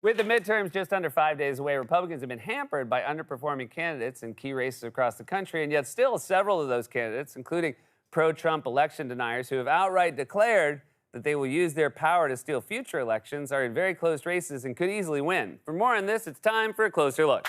With the midterms just under 5 days away, Republicans have been hampered by underperforming candidates in key races across the country, and yet still several of those candidates, including pro-Trump election deniers who have outright declared that they will use their power to steal future elections, are in very close races and could easily win. For more on this, it's time for a closer look.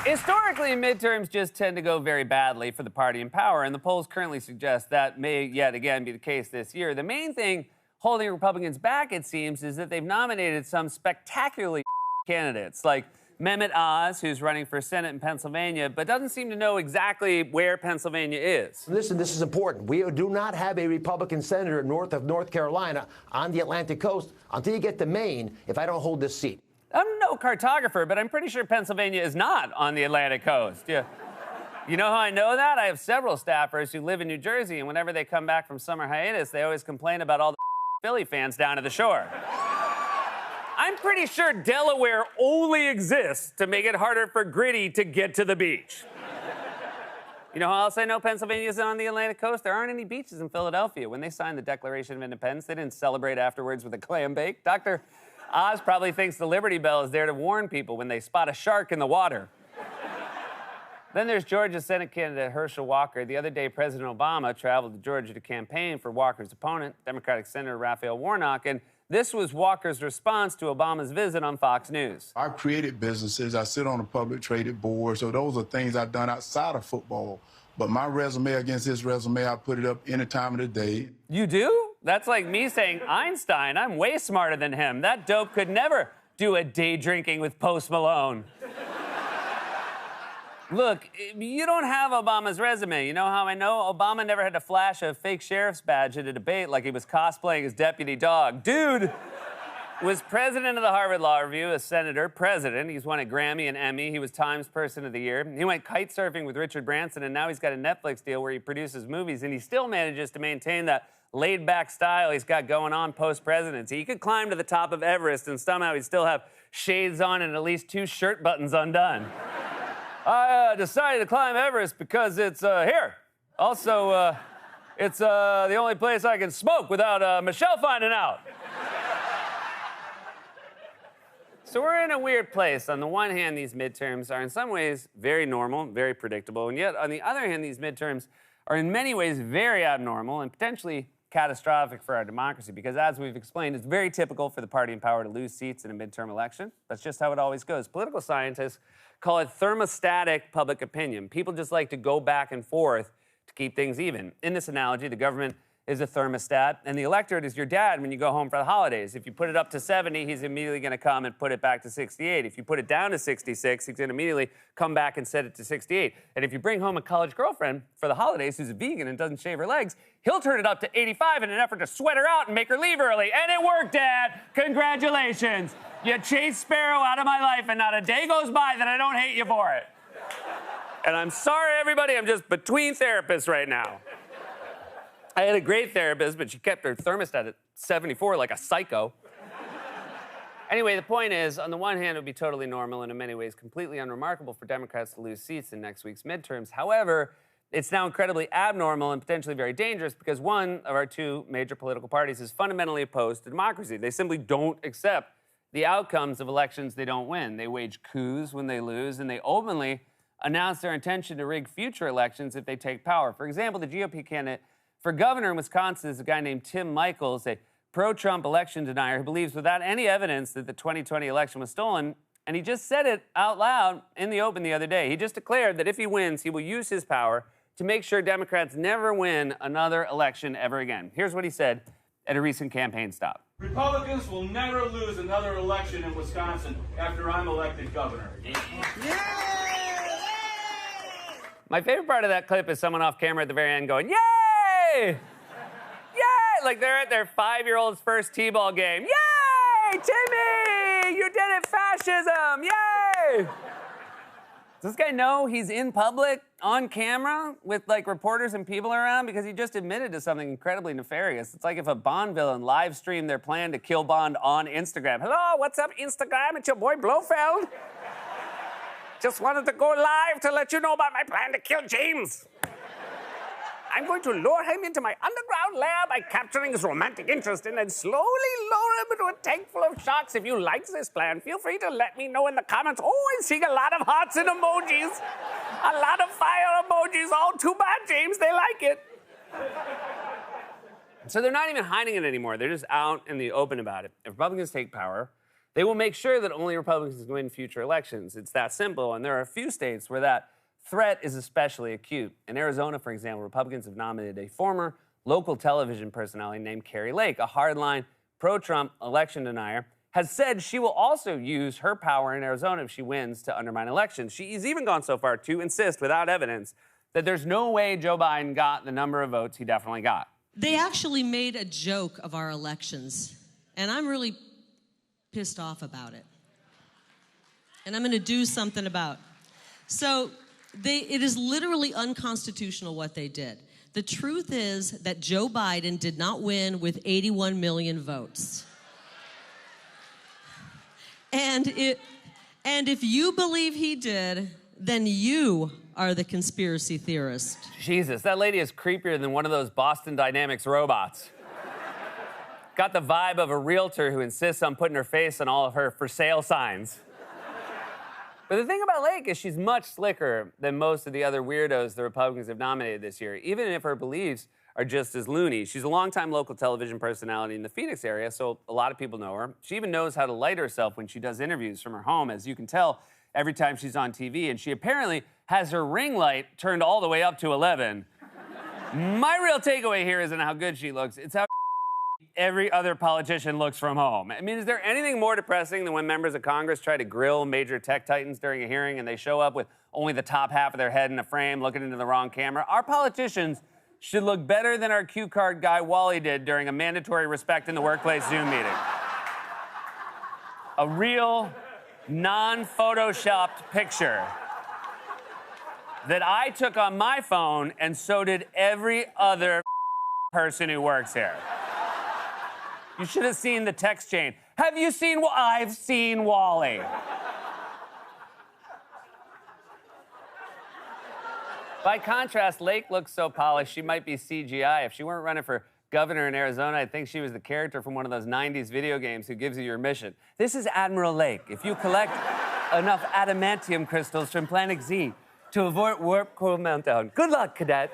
Historically, midterms just tend to go very badly for the party in power, and the polls currently suggest that may yet again be the case this year. The main thing holding Republicans back, it seems, is that they've nominated some spectacularly candidates, like Mehmet Oz, who's running for Senate in Pennsylvania, but doesn't seem to know exactly where Pennsylvania is. Listen, this is important. We do not have a Republican senator north of North Carolina on the Atlantic coast until you get to Maine if I don't hold this seat. I'm no cartographer, but I'm pretty sure Pennsylvania is not on the Atlantic coast. Yeah. You know how I know that? I have several staffers who live in New Jersey, and whenever they come back from summer hiatus, they always complain about all the Philly fans down at the shore. I'm pretty sure Delaware only exists to make it harder for Gritty to get to the beach. You know how else I know Pennsylvania isn't on the Atlantic coast? There aren't any beaches in Philadelphia. When they signed the Declaration of Independence, they didn't celebrate afterwards with a clam bake. Dr. Oz probably thinks the Liberty Bell is there to warn people when they spot a shark in the water. Then there's Georgia Senate candidate Herschel Walker. The other day, President Obama traveled to Georgia to campaign for Walker's opponent, Democratic Senator Raphael Warnock, and this was Walker's response to Obama's visit on Fox News. I've created businesses. I sit on a public traded board, so those are things I've done outside of football. But my resume against his resume, I put it up any time of the day. You do? That's like me saying Einstein. I'm way smarter than him. That dope could never do a day drinking with Post Malone. Look, you don't have Obama's resume. You know how I know? Obama never had to flash a fake sheriff's badge at a debate like he was cosplaying his deputy dog. Dude was president of the Harvard Law Review, a senator, president. He's won a Grammy and Emmy. He was Times Person of the Year. He went kite surfing with Richard Branson, and now he's got a Netflix deal where he produces movies, and he still manages to maintain that laid-back style he's got going on post-presidency. He could climb to the top of Everest, and somehow he'd still have shades on and at least 2 shirt buttons undone. I decided to climb Everest because it's here. Also, it's the only place I can smoke without Michelle finding out. So we're in a weird place. On the one hand, these midterms are in some ways very normal, very predictable, and yet on the other hand, these midterms are in many ways very abnormal and potentially catastrophic for our democracy because, as we've explained, it's very typical for the party in power to lose seats in a midterm election. That's just how it always goes. Political scientists call it thermostatic public opinion. People just like to go back and forth to keep things even. In this analogy, the government is a thermostat, and the electorate is your dad when you go home for the holidays. If you put it up to 70, he's immediately going to come and put it back to 68. If you put it down to 66, he's going to immediately come back and set it to 68. And if you bring home a college girlfriend for the holidays who's a vegan and doesn't shave her legs, he'll turn it up to 85 in an effort to sweat her out and make her leave early. And it worked, Dad. Congratulations. You chased Sparrow out of my life, and not a day goes by that I don't hate you for it. And I'm sorry, everybody, I'm just between therapists right now. I had a great therapist, but she kept her thermostat at 74 like a psycho. Anyway, the point is, on the one hand, it would be totally normal and in many ways completely unremarkable for Democrats to lose seats in next week's midterms. However, it's now incredibly abnormal and potentially very dangerous because one of our 2 major political parties is fundamentally opposed to democracy. They simply don't accept the outcomes of elections they don't win. They wage coups when they lose, and they openly announce their intention to rig future elections if they take power. For example, the GOP candidate for governor in Wisconsin is a guy named Tim Michels, a pro-Trump election denier who believes without any evidence that the 2020 election was stolen, and he just said it out loud in the open the other day. He just declared that if he wins, he will use his power to make sure Democrats never win another election ever again. Here's what he said at a recent campaign stop. Republicans will never lose another election in Wisconsin after I'm elected governor. My favorite part of that clip is someone off camera at the very end going, "Yay! Yay!" Like they're at their 5-year-old's first T-ball game. Yay! Timmy! You did it, fascism! Yay! Does this guy know he's in public, on camera, with like reporters and people around? Because he just admitted to something incredibly nefarious. It's like if a Bond villain live streamed their plan to kill Bond on Instagram. Hello, what's up, Instagram? It's your boy Blofeld. Just wanted to go live to let you know about my plan to kill James. I'm going to lure him into my underground lair by capturing his romantic interest and then slowly lower him into a tank full of sharks. If you like this plan, feel free to let me know in the comments. Oh, I'm seeing a lot of hearts and emojis. A lot of fire emojis. Oh, too bad, James. They like it. So they're not even hiding it anymore. They're just out in the open about it. If Republicans take power, they will make sure that only Republicans win future elections. It's that simple, and there are a few states where that threat is especially acute. In Arizona, for example, Republicans have nominated a former local television personality named Kari Lake, a hardline pro-Trump election denier, has said she will also use her power in Arizona if she wins to undermine elections. She's even gone so far to insist, without evidence, that there's no way Joe Biden got the number of votes he definitely got. They actually made a joke of our elections, and I'm really pissed off about it. And I'm going to do something about it. So it is literally unconstitutional what they did. The truth is that Joe Biden did not win with 81 million votes. And if you believe he did, then you are the conspiracy theorist. Jesus, that lady is creepier than one of those Boston Dynamics robots. Got the vibe of a realtor who insists on putting her face on all of her for sale signs. But the thing about Lake is she's much slicker than most of the other weirdos the Republicans have nominated this year, even if her beliefs are just as loony. She's a longtime local television personality in the Phoenix area, so a lot of people know her. She even knows how to light herself when she does interviews from her home, as you can tell every time she's on TV, and she apparently has her ring light turned all the way up to 11. My real takeaway here isn't how good she looks, it's how every other politician looks from home. I mean, is there anything more depressing than when members of Congress try to grill major tech titans during a hearing and they show up with only the top half of their head in a frame looking into the wrong camera? Our politicians should look better than our cue card guy Wally did during a mandatory respect in the workplace Zoom meeting. A real, non-photoshopped picture that I took on my phone, and so did every other person who works here. You should have seen the text chain. Have you seen I've seen Wally. By contrast, Lake looks so polished, she might be CGI. If she weren't running for governor in Arizona, I think she was the character from one of those 90s video games who gives you your mission. This is Admiral Lake. If you collect enough adamantium crystals from Planet Z to avoid warp core meltdown. Good luck, cadet.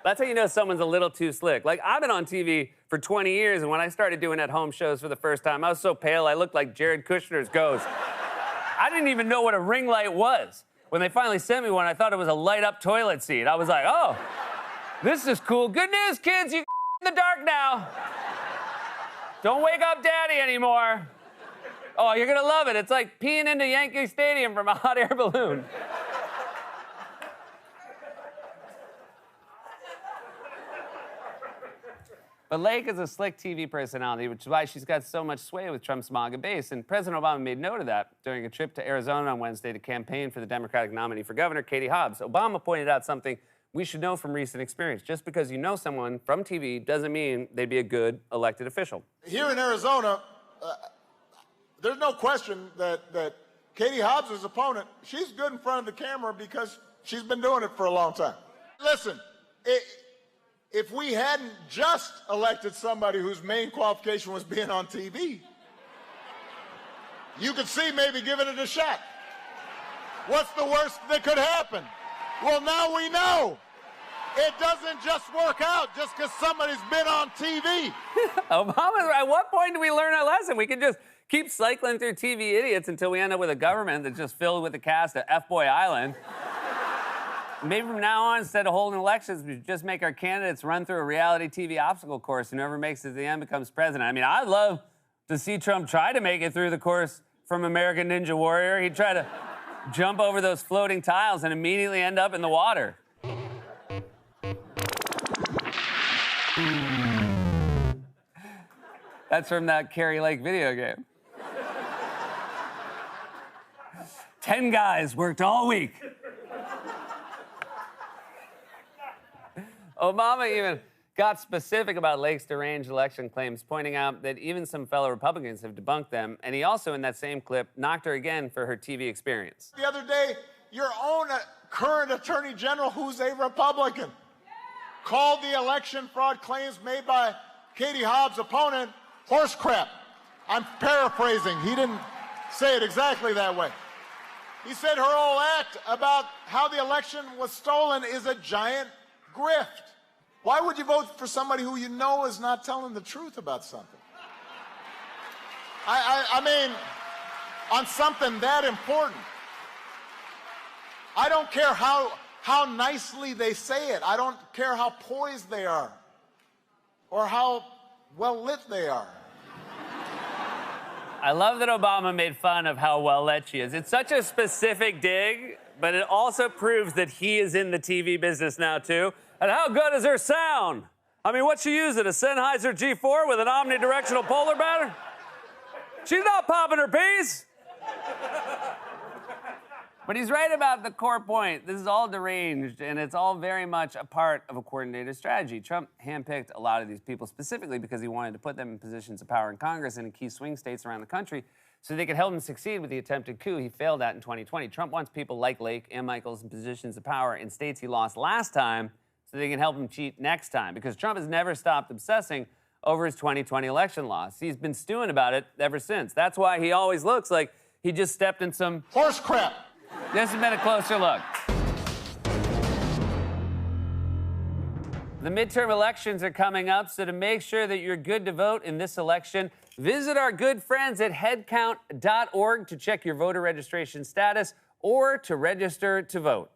That's how you know someone's a little too slick. Like, I've been on TV for 20 years, and when I started doing at-home shows for the first time, I was so pale I looked like Jared Kushner's ghost. I didn't even know what a ring light was. When they finally sent me one, I thought it was a light-up toilet seat. I was like, oh, this is cool. Good news, kids, you in the dark now. Don't wake up Daddy anymore. Oh, you're gonna love it. It's like peeing into Yankee Stadium from a hot air balloon. But Lake is a slick TV personality, which is why she's got so much sway with Trump's MAGA base. And President Obama made note of that during a trip to Arizona on Wednesday to campaign for the Democratic nominee for governor, Katie Hobbs. Obama pointed out something we should know from recent experience. Just because you know someone from TV doesn't mean they'd be a good elected official. Here in Arizona, there's no question that Katie Hobbs' opponent, she's good in front of the camera because she's been doing it for a long time. Listen, if we hadn't just elected somebody whose main qualification was being on TV, you could see maybe giving it a shot. What's the worst that could happen? Well, now we know. It doesn't just work out just because somebody's been on TV. Obama, at what point do we learn our lesson? We can just keep cycling through TV idiots until we end up with a government that's just filled with the cast of F-Boy Island. Maybe from now on, instead of holding elections, we just make our candidates run through a reality TV obstacle course, and whoever makes it to the end becomes president. I mean, I'd love to see Trump try to make it through the course from American Ninja Warrior. He'd try to jump over those floating tiles and immediately end up in the water. That's from that Kari Lake video game. 10 guys worked all week. Obama even got specific about Lake's deranged election claims, pointing out that even some fellow Republicans have debunked them, and he also, in that same clip, knocked her again for her TV experience. The other day, your own current Attorney General, who's a Republican, called the election fraud claims made by Katie Hobbs' opponent horse crap. I'm paraphrasing. He didn't say it exactly that way. He said her whole act about how the election was stolen is a giant grift. Why would you vote for somebody who you know is not telling the truth about something? I mean, on something that important. I don't care how nicely they say it. I don't care how poised they are or how well lit they are. I love that Obama made fun of how well lit she is. It's such a specific dig, but it also proves that he is in the TV business now, too. And how good is her sound? I mean, what's she using, a Sennheiser G4 with an omnidirectional polar bearer? She's not popping her peas. But he's right about the core point. This is all deranged, and it's all very much a part of a coordinated strategy. Trump handpicked a lot of these people specifically because he wanted to put them in positions of power in Congress and in key swing states around the country so they could help him succeed with the attempted coup he failed at in 2020. Trump wants people like Lake and Michaels in positions of power in states he lost last time so they can help him cheat next time, because Trump has never stopped obsessing over his 2020 election loss. He's been stewing about it ever since. That's why he always looks like he just stepped in some horse crap. This has been a closer look. The midterm elections are coming up, so to make sure that you're good to vote in this election, visit our good friends at headcount.org to check your voter registration status or to register to vote.